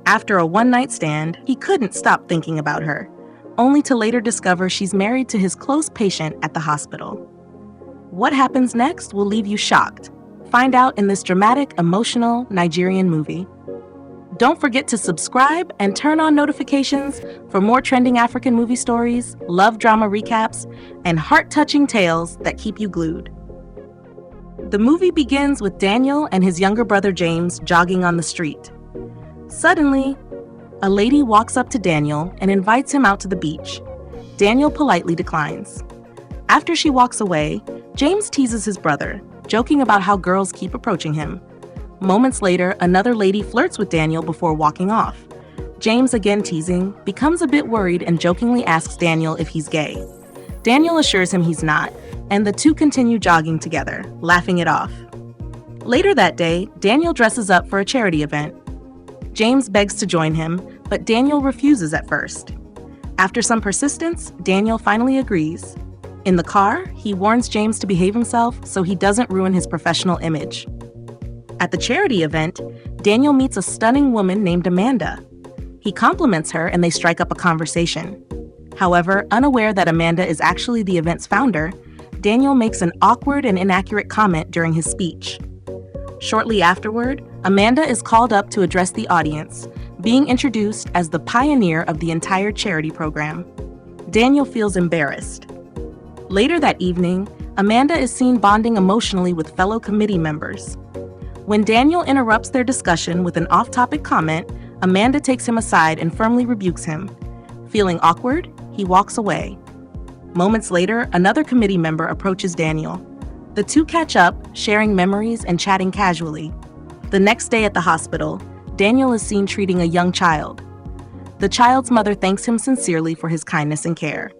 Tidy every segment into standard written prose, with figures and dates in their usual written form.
After a one-night stand, he couldn't stop thinking about her, only to later discover she's married to his close patient at the hospital. What happens next will leave you shocked. Find out in this dramatic, emotional Nigerian movie. Don't forget to subscribe and turn on notifications for more trending African movie stories, love drama recaps, and heart-touching tales that keep you glued. The movie begins with Daniel and his younger brother James jogging on the street. Suddenly, a lady walks up to Daniel and invites him out to the beach. Daniel politely declines. After she walks away, James teases his brother, joking about how girls keep approaching him. Moments later, another lady flirts with Daniel before walking off. James, again teasing, becomes a bit worried and jokingly asks Daniel if he's gay. Daniel assures him he's not, and the two continue jogging together, laughing it off. Later that day, Daniel dresses up for a charity event. James begs to join him, but Daniel refuses at first. After some persistence, Daniel finally agrees. In the car, he warns James to behave himself so he doesn't ruin his professional image. At the charity event, Daniel meets a stunning woman named Amanda. He compliments her and they strike up a conversation. However, unaware that Amanda is actually the event's founder, Daniel makes an awkward and inaccurate comment during his speech. Shortly afterward, Amanda is called up to address the audience, being introduced as the pioneer of the entire charity program. Daniel feels embarrassed. Later that evening, Amanda is seen bonding emotionally with fellow committee members. When Daniel interrupts their discussion with an off-topic comment, Amanda takes him aside and firmly rebukes him. Feeling awkward, he walks away. Moments later, another committee member approaches Daniel. The two catch up, sharing memories and chatting casually. The next day at the hospital, Daniel is seen treating a young child. The child's mother thanks him sincerely for his kindness and care.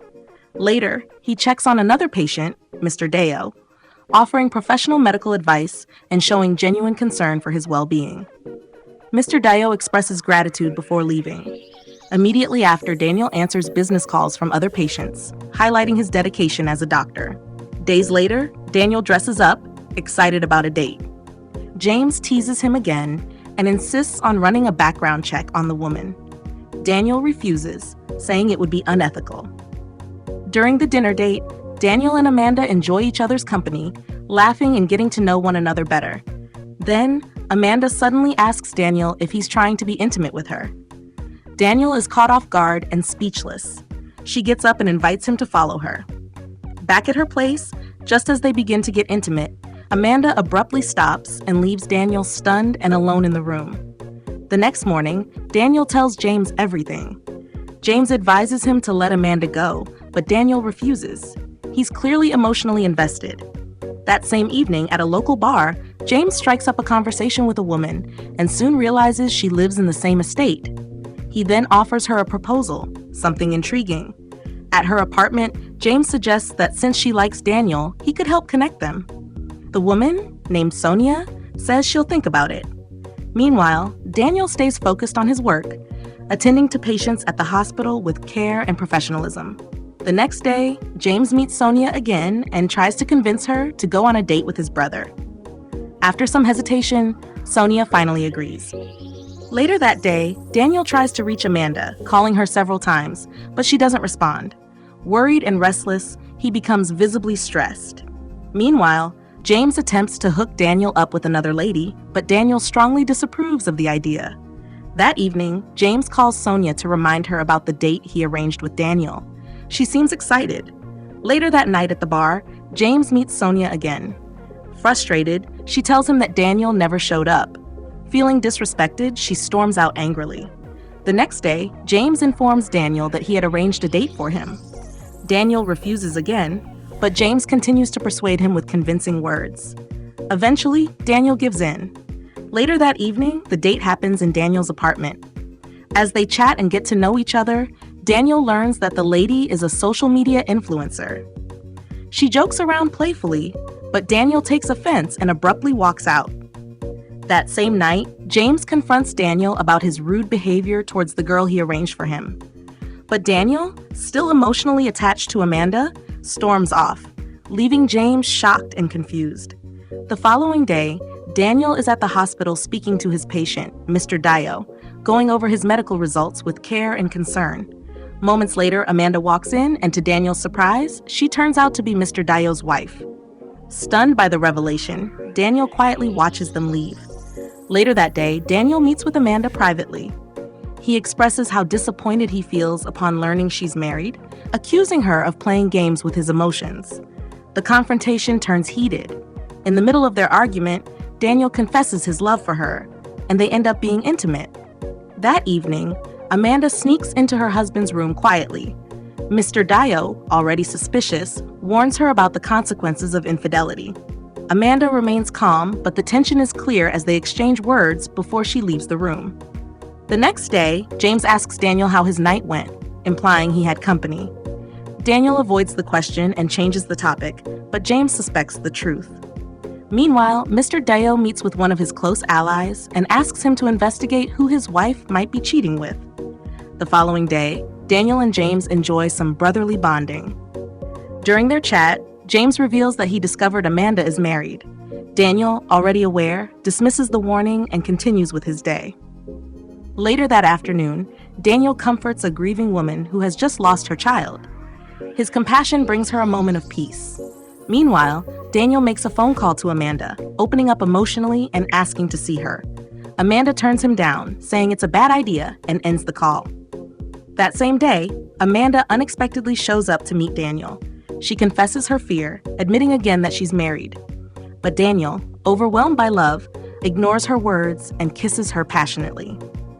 Later, he checks on another patient, Mr. Deo, offering professional medical advice and showing genuine concern for his well-being. Mr. Deo expresses gratitude before leaving. Immediately after, Daniel answers business calls from other patients, highlighting his dedication as a doctor. Days later, Daniel dresses up, excited about a date. James teases him again and insists on running a background check on the woman. Daniel refuses, saying it would be unethical. During the dinner date, Daniel and Amanda enjoy each other's company, laughing and getting to know one another better. Then, Amanda suddenly asks Daniel if he's trying to be intimate with her. Daniel is caught off guard and speechless. She gets up and invites him to follow her. Back at her place, just as they begin to get intimate, Amanda abruptly stops and leaves Daniel stunned and alone in the room. The next morning, Daniel tells James everything. James advises him to let Amanda go, but Daniel refuses. He's clearly emotionally invested. That same evening, at a local bar, James strikes up a conversation with a woman and soon realizes she lives in the same estate. He then offers her a proposal, something intriguing. At her apartment, James suggests that since she likes Daniel, he could help connect them. The woman, named Sonia, says she'll think about it. Meanwhile, Daniel stays focused on his work, attending to patients at the hospital with care and professionalism. The next day, James meets Sonia again and tries to convince her to go on a date with his brother. After some hesitation, Sonia finally agrees. Later that day, Daniel tries to reach Amanda, calling her several times, but she doesn't respond. Worried and restless, he becomes visibly stressed. Meanwhile, James attempts to hook Daniel up with another lady, but Daniel strongly disapproves of the idea. That evening, James calls Sonia to remind her about the date he arranged with Daniel. She seems excited. Later that night at the bar, James meets Sonia again. Frustrated, she tells him that Daniel never showed up. Feeling disrespected, she storms out angrily. The next day, James informs Daniel that he had arranged a date for him. Daniel refuses again, but James continues to persuade him with convincing words. Eventually, Daniel gives in. Later that evening, the date happens in Daniel's apartment. As they chat and get to know each other, Daniel learns that the lady is a social media influencer. She jokes around playfully, but Daniel takes offense and abruptly walks out. That same night, James confronts Daniel about his rude behavior towards the girl he arranged for him. But Daniel, still emotionally attached to Amanda, storms off, leaving James shocked and confused. The following day, Daniel is at the hospital speaking to his patient, Mr. Dio, going over his medical results with care and concern. Moments later, Amanda walks in, and to Daniel's surprise, she turns out to be Mr. Dayo's wife. Stunned by the revelation, Daniel quietly watches them leave. Later that day, Daniel meets with Amanda privately. He expresses how disappointed he feels upon learning she's married, accusing her of playing games with his emotions. The confrontation turns heated. In the middle of their argument, Daniel confesses his love for her, and they end up being intimate. That evening, Amanda sneaks into her husband's room quietly. Mr. Dayo, already suspicious, warns her about the consequences of infidelity. Amanda remains calm, but the tension is clear as they exchange words before she leaves the room. The next day, James asks Daniel how his night went, implying he had company. Daniel avoids the question and changes the topic, but James suspects the truth. Meanwhile, Mr. Dayo meets with one of his close allies and asks him to investigate who his wife might be cheating with. The following day, Daniel and James enjoy some brotherly bonding. During their chat, James reveals that he discovered Amanda is married. Daniel, already aware, dismisses the warning and continues with his day. Later that afternoon, Daniel comforts a grieving woman who has just lost her child. His compassion brings her a moment of peace. Meanwhile, Daniel makes a phone call to Amanda, opening up emotionally and asking to see her. Amanda turns him down, saying it's a bad idea, and ends the call. That same day, Amanda unexpectedly shows up to meet Daniel. She confesses her fear, admitting again that she's married. But Daniel, overwhelmed by love, ignores her words and kisses her passionately.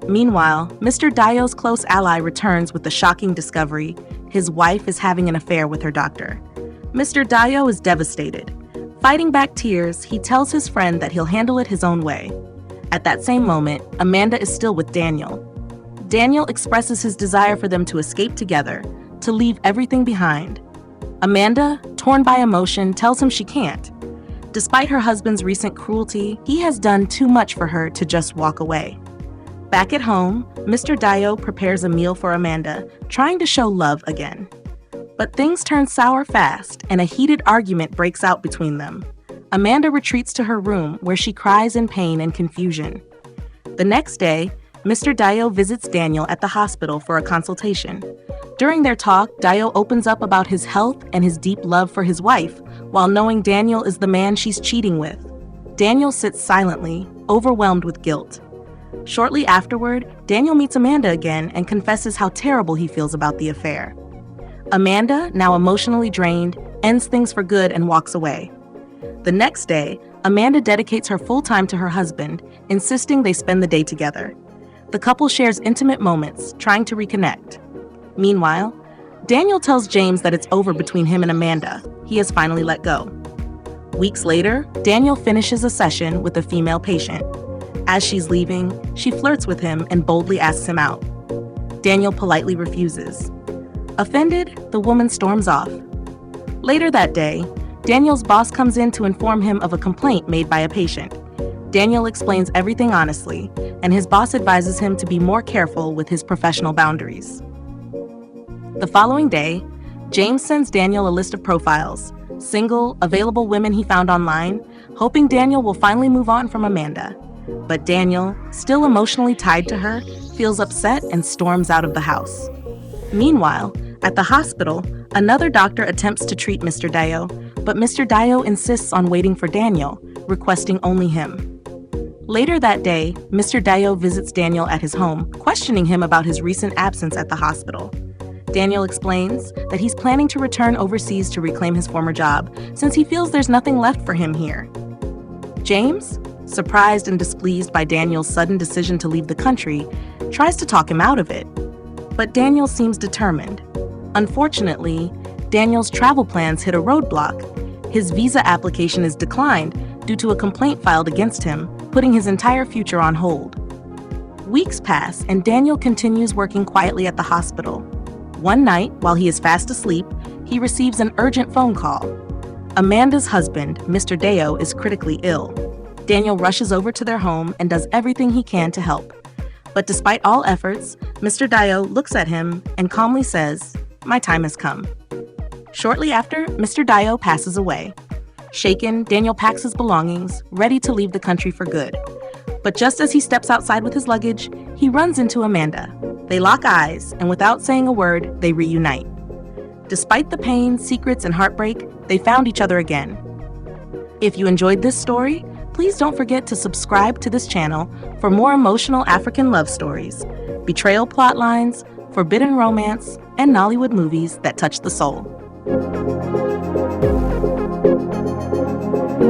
Meanwhile, Mr. Dayo's close ally returns with the shocking discovery: his wife is having an affair with her doctor. Mr. Dayo is devastated. Fighting back tears, he tells his friend that he'll handle it his own way. At that same moment, Amanda is still with Daniel. Daniel expresses his desire for them to escape together, to leave everything behind. Amanda, torn by emotion, tells him she can't. Despite her husband's recent cruelty, he has done too much for her to just walk away. Back at home, Mr. Dayo prepares a meal for Amanda, trying to show love again. But things turn sour fast, and a heated argument breaks out between them. Amanda retreats to her room, where she cries in pain and confusion. The next day, Mr. Dayo visits Daniel at the hospital for a consultation. During their talk, Dayo opens up about his health and his deep love for his wife, while knowing Daniel is the man she's cheating with. Daniel sits silently, overwhelmed with guilt. Shortly afterward, Daniel meets Amanda again and confesses how terrible he feels about the affair. Amanda, now emotionally drained, ends things for good and walks away. The next day, Amanda dedicates her full time to her husband, insisting they spend the day together. The couple shares intimate moments, trying to reconnect. Meanwhile, Daniel tells James that it's over between him and Amanda. He has finally let go. Weeks later, Daniel finishes a session with a female patient. As she's leaving, she flirts with him and boldly asks him out. Daniel politely refuses. Offended, the woman storms off. Later that day, Daniel's boss comes in to inform him of a complaint made by a patient. Daniel explains everything honestly, and his boss advises him to be more careful with his professional boundaries. The following day, James sends Daniel a list of profiles, single, available women he found online, hoping Daniel will finally move on from Amanda. But Daniel, still emotionally tied to her, feels upset and storms out of the house. Meanwhile, at the hospital, another doctor attempts to treat Mr. Dayo, but Mr. Dayo insists on waiting for Daniel, requesting only him. Later that day, Mr. Dayo visits Daniel at his home, questioning him about his recent absence at the hospital. Daniel explains that he's planning to return overseas to reclaim his former job, since he feels there's nothing left for him here. James, surprised and displeased by Daniel's sudden decision to leave the country, tries to talk him out of it. But Daniel seems determined. Unfortunately, Daniel's travel plans hit a roadblock. His visa application is declined due to a complaint filed against him, putting his entire future on hold. Weeks pass, and Daniel continues working quietly at the hospital. One night, while he is fast asleep, he receives an urgent phone call. Amanda's husband, Mr. Dayo, is critically ill. Daniel rushes over to their home and does everything he can to help. But despite all efforts, Mr. Dayo looks at him and calmly says, "My time has come." Shortly after, Mr. Dayo passes away. Shaken, Daniel packs his belongings, ready to leave the country for good. But just as he steps outside with his luggage, he runs into Amanda. They lock eyes, and without saying a word, they reunite. Despite the pain, secrets, and heartbreak, they found each other again. If you enjoyed this story, please don't forget to subscribe to this channel for more emotional African love stories, betrayal plotlines, forbidden romance, and Nollywood movies that touch the soul.